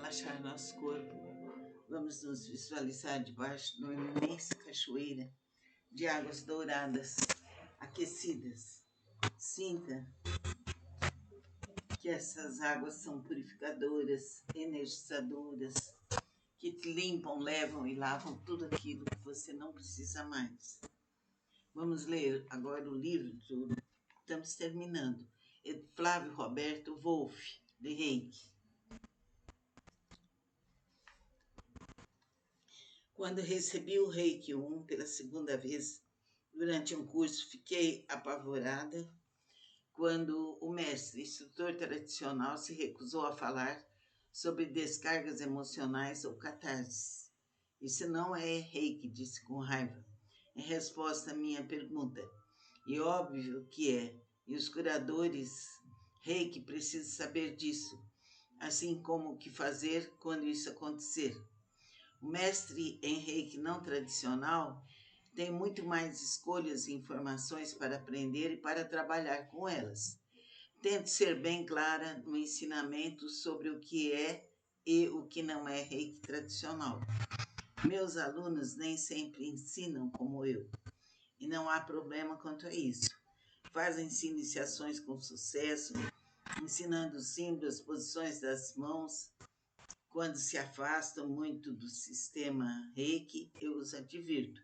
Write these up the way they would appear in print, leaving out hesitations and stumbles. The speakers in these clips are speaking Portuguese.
relaxar nosso corpo. Vamos nos visualizar debaixo de uma imensa cachoeira de águas douradas, aquecidas. Sinta que essas águas são purificadoras, energizadoras, que te limpam, levam e lavam tudo aquilo que você não precisa mais. Vamos ler agora o livro estamos terminando. Flávio Roberto Wolff, de Reiki. Quando recebi o Reiki 1 pela segunda vez, durante um curso, fiquei apavorada quando o mestre, instrutor tradicional, se recusou a falar sobre descargas emocionais ou catarses. Isso não é Reiki, disse com raiva, em resposta à minha pergunta. E óbvio que é, e os curadores Reiki precisam saber disso, assim como o que fazer quando isso acontecer. O mestre em Reiki não tradicional tem muito mais escolhas e informações para aprender e para trabalhar com elas. Tento ser bem clara no ensinamento sobre o que é e o que não é Reiki tradicional. Meus alunos nem sempre ensinam como eu, e não há problema quanto a isso. Fazem-se iniciações com sucesso, ensinando símbolos, as posições das mãos. Quando se afastam muito do sistema Reiki, eu os advirto.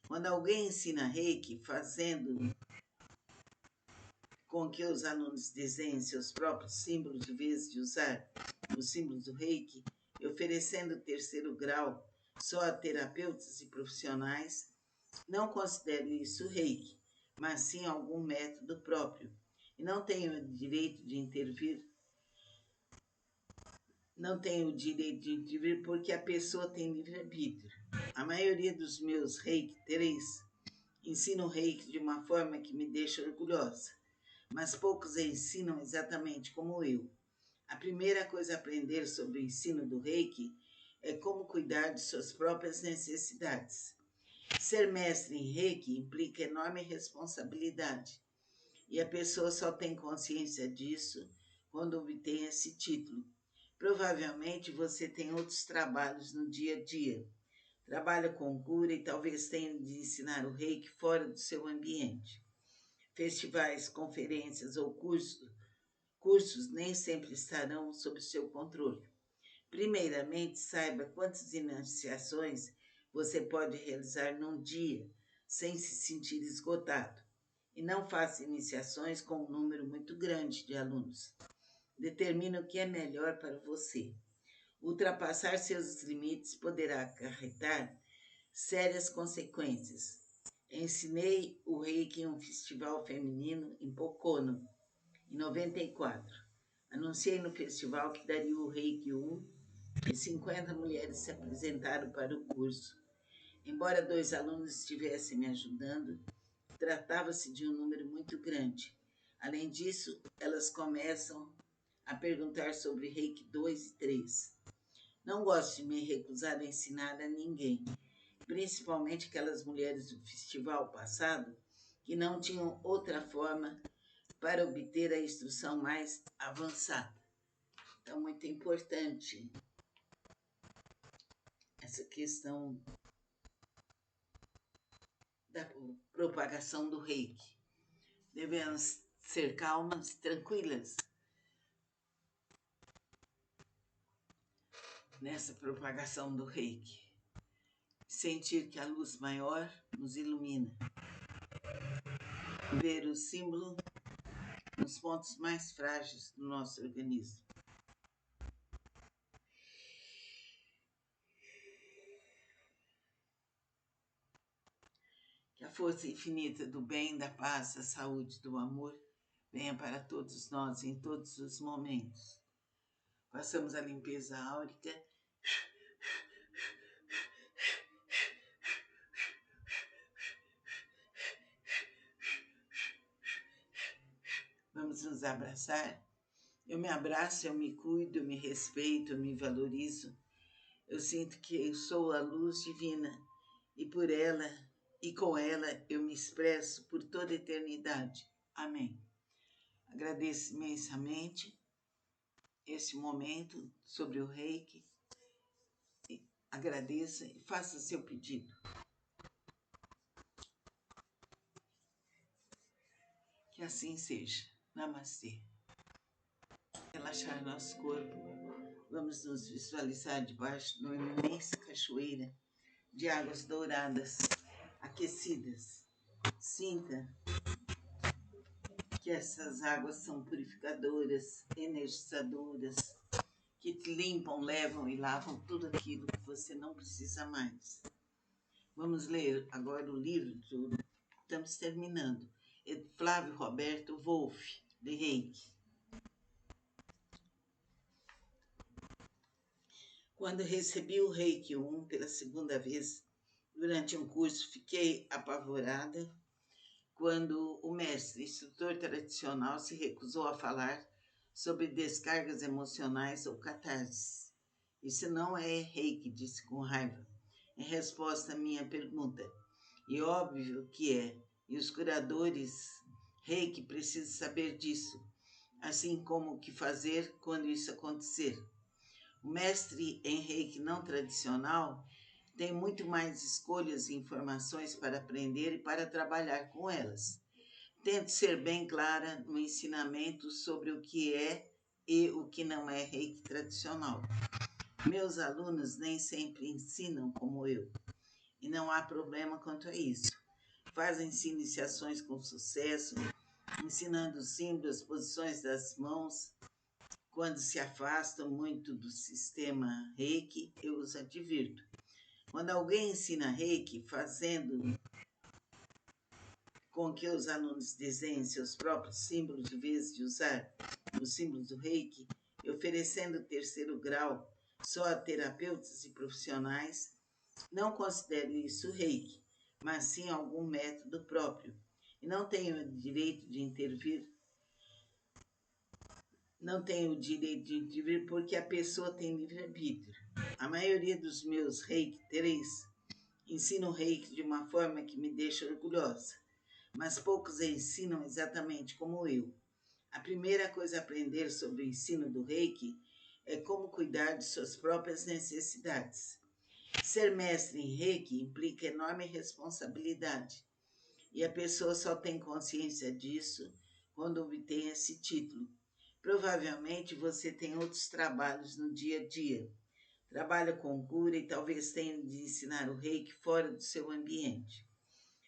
Quando alguém ensina Reiki, fazendo com que os alunos desenhem seus próprios símbolos, em vez de usar os símbolos do Reiki, e oferecendo o terceiro grau só a terapeutas e profissionais, não considero isso Reiki, mas sim algum método próprio. E não tenho o direito de intervir. Não tenho o direito de intervir porque a pessoa tem livre-arbítrio. A maioria dos meus Reiki 3 ensinam Reiki de uma forma que me deixa orgulhosa, mas poucos ensinam exatamente como eu. A primeira coisa a aprender sobre o ensino do Reiki é como cuidar de suas próprias necessidades. Ser mestre em Reiki implica enorme responsabilidade, e a pessoa só tem consciência disso quando obtém esse título. Provavelmente você tem outros trabalhos no dia a dia. Trabalha com cura e talvez tenha de ensinar o Reiki fora do seu ambiente. Festivais, conferências ou cursos nem sempre estarão sob seu controle. Primeiramente, saiba quantas iniciações você pode realizar num dia sem se sentir esgotado. E não faça iniciações com um número muito grande de alunos. Determine o que é melhor para você. Ultrapassar seus limites poderá acarretar sérias consequências. Ensinei o Reiki em um festival feminino em Pocono, em 94. Anunciei no festival que daria o Reiki 1 e 50 mulheres se apresentaram para o curso. Embora 2 alunos estivessem me ajudando, tratava-se de um número muito grande. Além disso, elas começam a perguntar sobre Reiki 2 e 3. Não gosto de me recusar a ensinar a ninguém, principalmente aquelas mulheres do festival passado que não tinham outra forma para obter a instrução mais avançada. Então, muito importante essa questão da propagação do Reiki. Devemos ser calmas, tranquilas nessa propagação do Reiki. Sentir que a luz maior nos ilumina. Ver o símbolo nos pontos mais frágeis do nosso organismo. Que a força infinita do bem, da paz, da saúde, do amor venha para todos nós em todos os momentos. Façamos a limpeza áurica. Vamos nos abraçar. Eu me abraço, eu me cuido, eu me respeito, eu me valorizo. Eu sinto que eu sou a luz divina e por ela e com ela eu me expresso por toda a eternidade. Amém. Agradeço imensamente este momento sobre o Reiki, agradeça e faça seu pedido. Que assim seja. Namastê. Relaxar nosso corpo. Vamos nos visualizar debaixo de uma imensa cachoeira de águas douradas, aquecidas. Sinta que essas águas são purificadoras, energizadoras, que te limpam, levam e lavam tudo aquilo que você não precisa mais. Vamos ler agora o livro, estamos terminando. Flávio Roberto Wolff, de Reiki. Quando recebi o Reiki 1 pela segunda vez, durante um curso, fiquei apavorada quando o mestre, instrutor tradicional, se recusou a falar sobre descargas emocionais ou catarses. Isso não é Reiki, disse com raiva, em resposta à minha pergunta. E óbvio que é, e os curadores Reiki precisam saber disso, assim como o que fazer quando isso acontecer. O mestre em Reiki não tradicional tem muito mais escolhas e informações para aprender e para trabalhar com elas. Tento ser bem clara no ensinamento sobre o que é e o que não é Reiki tradicional. Meus alunos nem sempre ensinam como eu, e não há problema quanto a isso. Fazem-se iniciações com sucesso, ensinando símbolos, posições das mãos. Quando se afastam muito do sistema Reiki, eu os advirto. Quando alguém ensina Reiki, fazendo com que os alunos desenhem seus próprios símbolos em vez de usar os símbolos do Reiki, e oferecendo o terceiro grau só a terapeutas e profissionais, não considero isso Reiki, mas sim algum método próprio. E não tenho o direito de intervir. Não tenho o direito de intervir porque a pessoa tem livre-arbítrio. A maioria dos meus Reiki 3 ensina o Reiki de uma forma que me deixa orgulhosa, mas poucos ensinam exatamente como eu. A primeira coisa a aprender sobre o ensino do Reiki é como cuidar de suas próprias necessidades. Ser mestre em Reiki implica enorme responsabilidade, e a pessoa só tem consciência disso quando obtém esse título. Provavelmente você tem outros trabalhos no dia a dia. Trabalha com cura e talvez tenha de ensinar o Reiki fora do seu ambiente.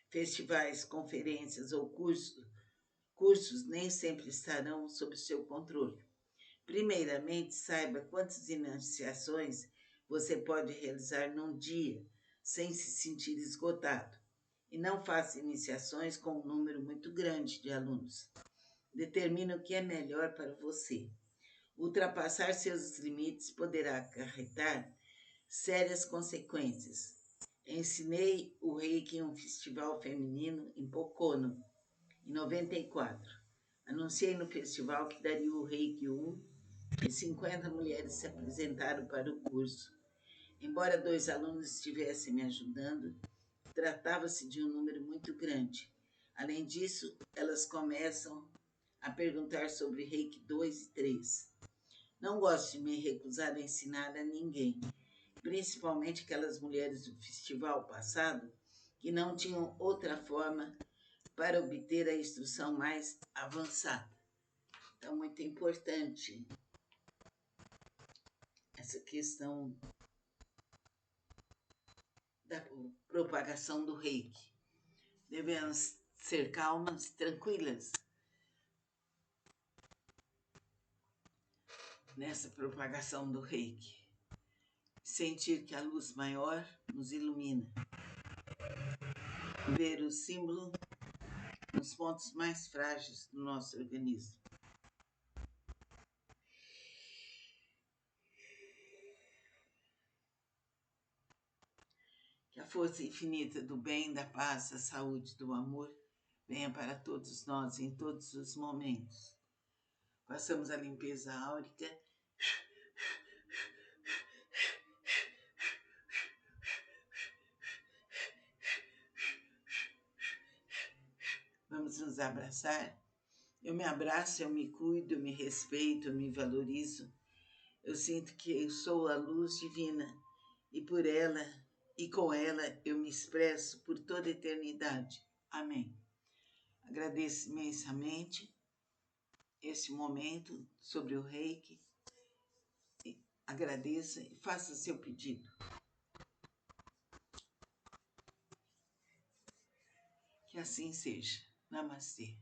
Festivais, conferências ou cursos nem sempre estarão sob seu controle. Primeiramente, saiba quantas iniciações você pode realizar num dia sem se sentir esgotado. E não faça iniciações com um número muito grande de alunos. Determine o que é melhor para você. Ultrapassar seus limites poderá acarretar sérias consequências. Ensinei o Reiki em um festival feminino em Pocono, em 94. Anunciei no festival que daria o Reiki 1 e 50 mulheres se apresentaram para o curso. Embora 2 alunos estivessem me ajudando, tratava-se de um número muito grande. Além disso, elas começam a perguntar sobre Reiki 2 e 3. Não gosto de me recusar a ensinar a ninguém, principalmente aquelas mulheres do festival passado que não tinham outra forma para obter a instrução mais avançada. Então, muito importante essa questão da propagação do Reiki. Devemos ser calmas, tranquilas nessa propagação do Reiki. Sentir que a luz maior nos ilumina. Ver o símbolo nos pontos mais frágeis do nosso organismo. Que a força infinita do bem, da paz, da saúde, do amor venha para todos nós em todos os momentos. Façamos a limpeza áurica. Vamos nos abraçar. Eu me abraço, eu me cuido, eu me respeito, eu me valorizo, Eu sinto que eu sou a luz divina e por ela e com ela eu me expresso por toda a eternidade. Amém. Agradeço imensamente esse momento sobre o Reiki. Agradeça e faça seu pedido. Que assim seja. Namastê.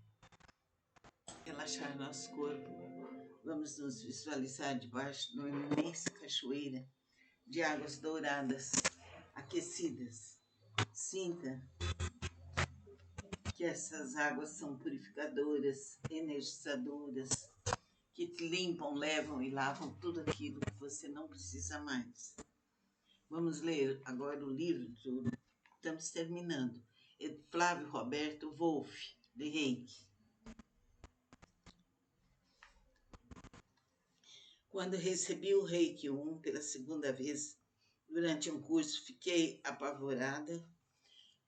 Relaxar nosso corpo. Vamos nos visualizar debaixo de uma imensa cachoeira de águas douradas, aquecidas. Sinta que essas águas são purificadoras, energizadoras, que te limpam, levam e lavam tudo aquilo que você não precisa mais. Vamos ler agora o livro, estamos terminando. Flávio Roberto Wolff, de Reiki. Quando recebi o Reiki 1 pela segunda vez, durante um curso, fiquei apavorada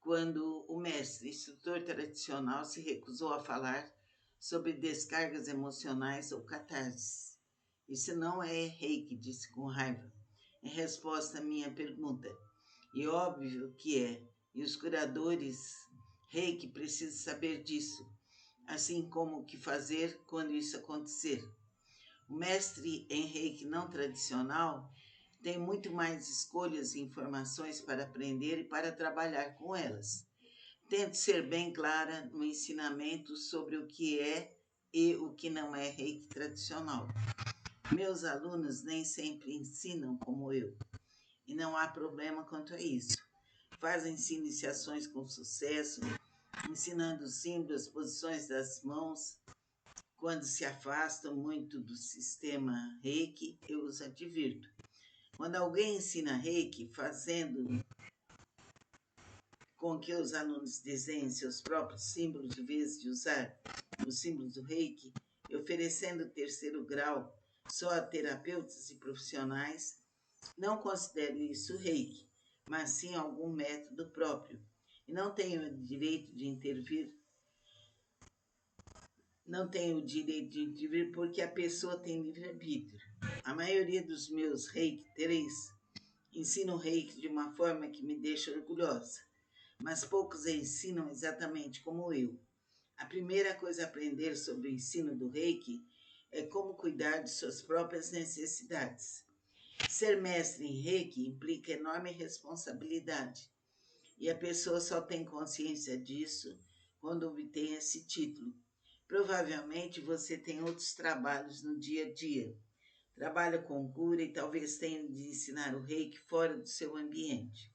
quando o mestre, instrutor tradicional, se recusou a falar sobre descargas emocionais ou catarse. Isso não é Reiki, disse com raiva, em resposta à minha pergunta. E óbvio que é, e os curadores Reiki precisam saber disso, assim como o que fazer quando isso acontecer. O mestre em Reiki não tradicional tem muito mais escolhas e informações para aprender e para trabalhar com elas. Tento ser bem clara no ensinamento sobre o que é e o que não é Reiki tradicional. Meus alunos nem sempre ensinam como eu, e não há problema quanto a isso. Fazem-se iniciações com sucesso, ensinando os símbolos, as posições das mãos. Quando se afastam muito do sistema Reiki, eu os advirto. Quando alguém ensina Reiki, fazendo com que os alunos desenhem seus próprios símbolos, em vez de usar os símbolos do Reiki, e oferecendo o terceiro grau só a terapeutas e profissionais, não considero isso Reiki, mas sim algum método próprio. E não tenho o direito de intervir. Não tenho o direito de intervir porque a pessoa tem livre-arbítrio. A maioria dos meus Reiki 3 ensinam Reiki de uma forma que me deixa orgulhosa, mas poucos ensinam exatamente como eu. A primeira coisa a aprender sobre o ensino do Reiki é como cuidar de suas próprias necessidades. Ser mestre em Reiki implica enorme responsabilidade, e a pessoa só tem consciência disso quando obtém esse título. Provavelmente você tem outros trabalhos no dia a dia. Trabalha com cura e talvez tenha de ensinar o Reiki fora do seu ambiente.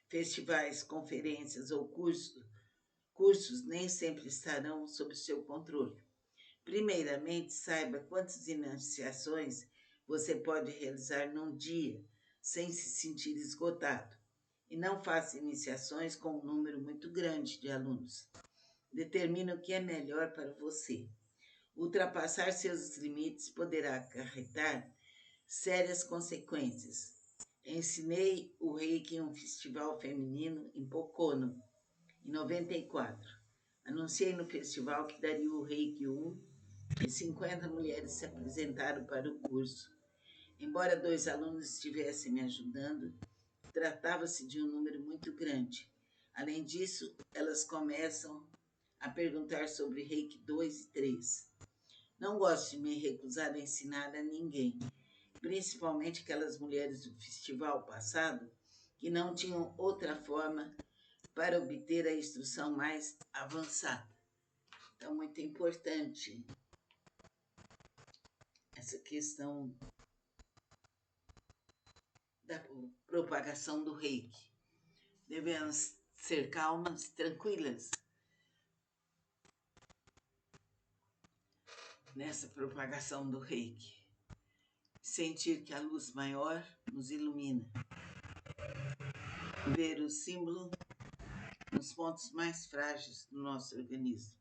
Festivais, conferências ou cursos nem sempre estarão sob seu controle. Primeiramente, saiba quantas iniciações você pode realizar num dia sem se sentir esgotado. E não faça iniciações com um número muito grande de alunos. Determine o que é melhor para você. Ultrapassar seus limites poderá acarretar sérias consequências. Ensinei o Reiki em um festival feminino em Pocono, em 94. Anunciei no festival que daria o Reiki 1 e 50 mulheres se apresentaram para o curso. Embora 2 alunos estivessem me ajudando, tratava-se de um número muito grande. Além disso, elas começam a perguntar sobre Reiki 2 e 3. Não gosto de me recusar a ensinar a ninguém, principalmente aquelas mulheres do festival passado que não tinham outra forma para obter a instrução mais avançada. Então, muito importante essa questão da propagação do Reiki. Devemos ser calmas, tranquilas nessa propagação do Reiki. Sentir que a luz maior nos ilumina. Ver o símbolo nos pontos mais frágeis do nosso organismo.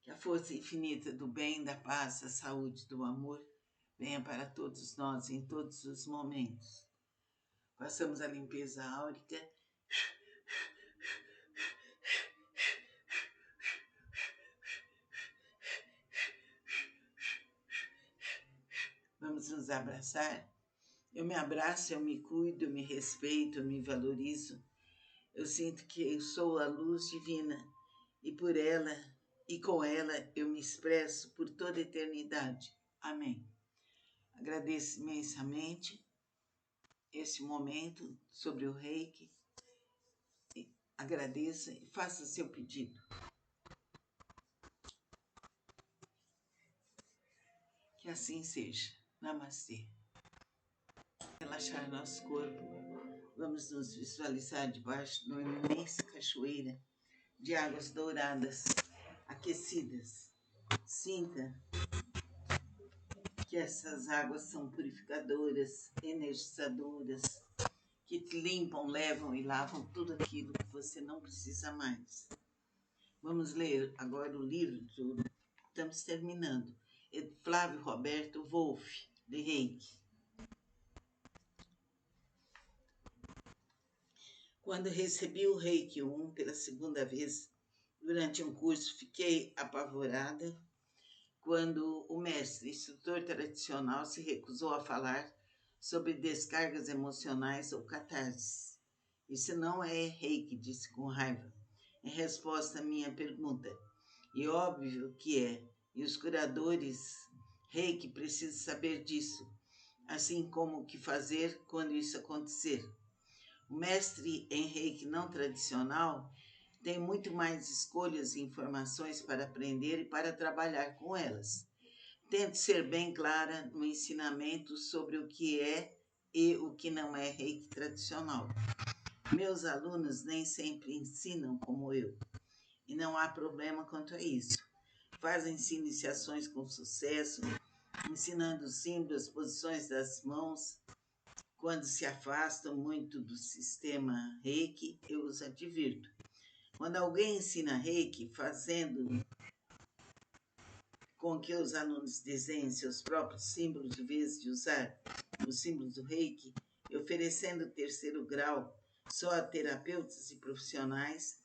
Que a força infinita do bem, da paz, da saúde, do amor venha para todos nós em todos os momentos. Façamos a limpeza áurica nos abraçar, eu me abraço, eu me cuido, eu me respeito, eu me valorizo. Eu sinto que eu sou a luz divina e por ela e com ela eu me expresso por toda a eternidade. Amém. Agradeço imensamente este momento sobre o Reiki. Agradeça e faça seu pedido. Que assim seja. Namastê. Relaxar nosso corpo. Vamos nos visualizar debaixo de uma imensa cachoeira de águas douradas, aquecidas. Sinta que essas águas são purificadoras, energizadoras, que te limpam, levam e lavam tudo aquilo que você não precisa mais. Vamos ler agora o livro do... Estamos terminando. Flávio Roberto Wolff, de Reiki. Quando recebi o Reiki 1 pela segunda vez, durante um curso, fiquei apavorada quando o mestre, instrutor tradicional, se recusou a falar sobre descargas emocionais ou catarses. Isso não é Reiki, disse com raiva, em resposta à minha pergunta. E óbvio que é, e os curadores Reiki precisam saber disso, assim como o que fazer quando isso acontecer. O mestre em Reiki não tradicional tem muito mais escolhas e informações para aprender e para trabalhar com elas. Tento ser bem clara no ensinamento sobre o que é e o que não é Reiki tradicional. Meus alunos nem sempre ensinam como eu, e não há problema quanto a isso. Fazem-se iniciações com sucesso, ensinando símbolos, posições das mãos. Quando se afastam muito do sistema Reiki, eu os advirto. Quando alguém ensina Reiki, fazendo com que os alunos desenhem seus próprios símbolos, em vez de usar os símbolos do Reiki, e oferecendo o terceiro grau só a terapeutas e profissionais,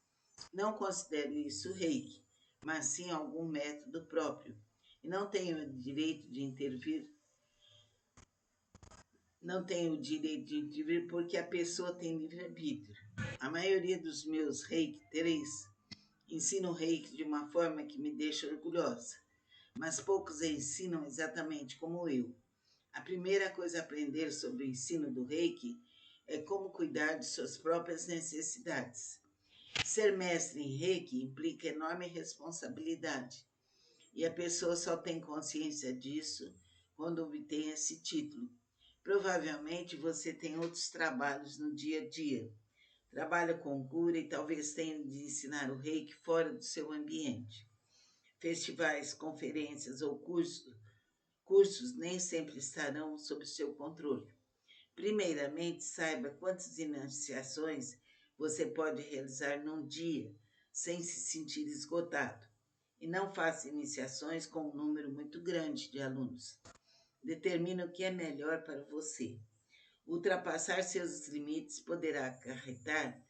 não considero isso Reiki, mas sim algum método próprio. E não tenho o direito de intervir. Não tenho o direito de intervir porque a pessoa tem livre-arbítrio. A maioria dos meus Reiki 3 ensinam Reiki de uma forma que me deixa orgulhosa, mas poucos ensinam exatamente como eu. A primeira coisa a aprender sobre o ensino do Reiki é como cuidar de suas próprias necessidades. Ser mestre em Reiki implica enorme responsabilidade, e a pessoa só tem consciência disso quando obtém esse título. Provavelmente você tem outros trabalhos no dia a dia. Trabalha com cura e talvez tenha de ensinar o Reiki fora do seu ambiente. Festivais, conferências ou cursos nem sempre estarão sob seu controle. Primeiramente, saiba quantas iniciações você pode realizar num dia sem se sentir esgotado. E não faça iniciações com um número muito grande de alunos. Determine o que é melhor para você. Ultrapassar seus limites poderá acarretar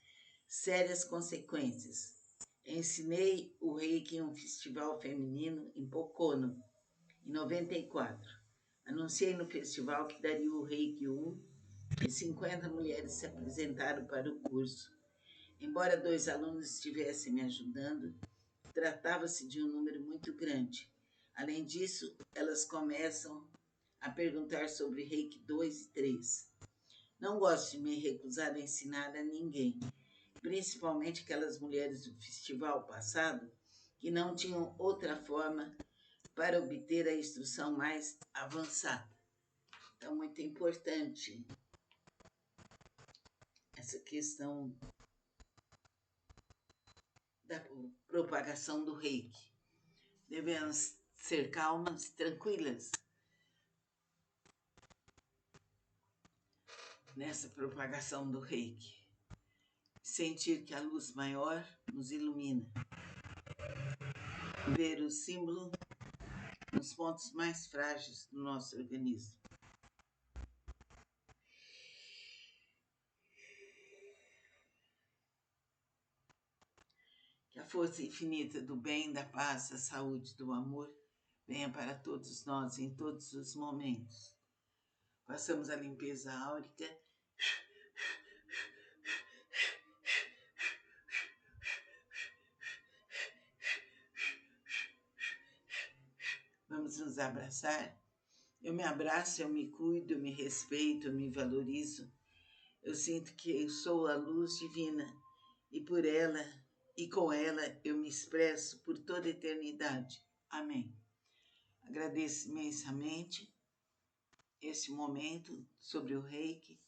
sérias consequências. Ensinei o Reiki em um festival feminino em Pocono, em 94. Anunciei no festival que daria o Reiki 1 e 50 mulheres se apresentaram para o curso. Embora 2 alunos estivessem me ajudando, tratava-se de um número muito grande. Além disso, elas começam a perguntar sobre Reiki 2 e 3. Não gosto de me recusar a ensinar a ninguém, principalmente aquelas mulheres do festival passado que não tinham outra forma para obter a instrução mais avançada. Então, muito importante essa questão da propagação do Reiki. Devemos ser calmas, tranquilas nessa propagação do Reiki. Sentir que a luz maior nos ilumina. Ver o símbolo nos pontos mais frágeis do nosso organismo. Que a força infinita do bem, da paz, da saúde, do amor venha para todos nós em todos os momentos. Façamos a limpeza áurica. Vamos nos abraçar. Eu me abraço, eu me cuido, eu me respeito, eu me valorizo. Eu sinto que eu sou a luz divina e por ela e com ela eu me expresso por toda a eternidade. Amém. Agradeço imensamente esse momento sobre o Reiki.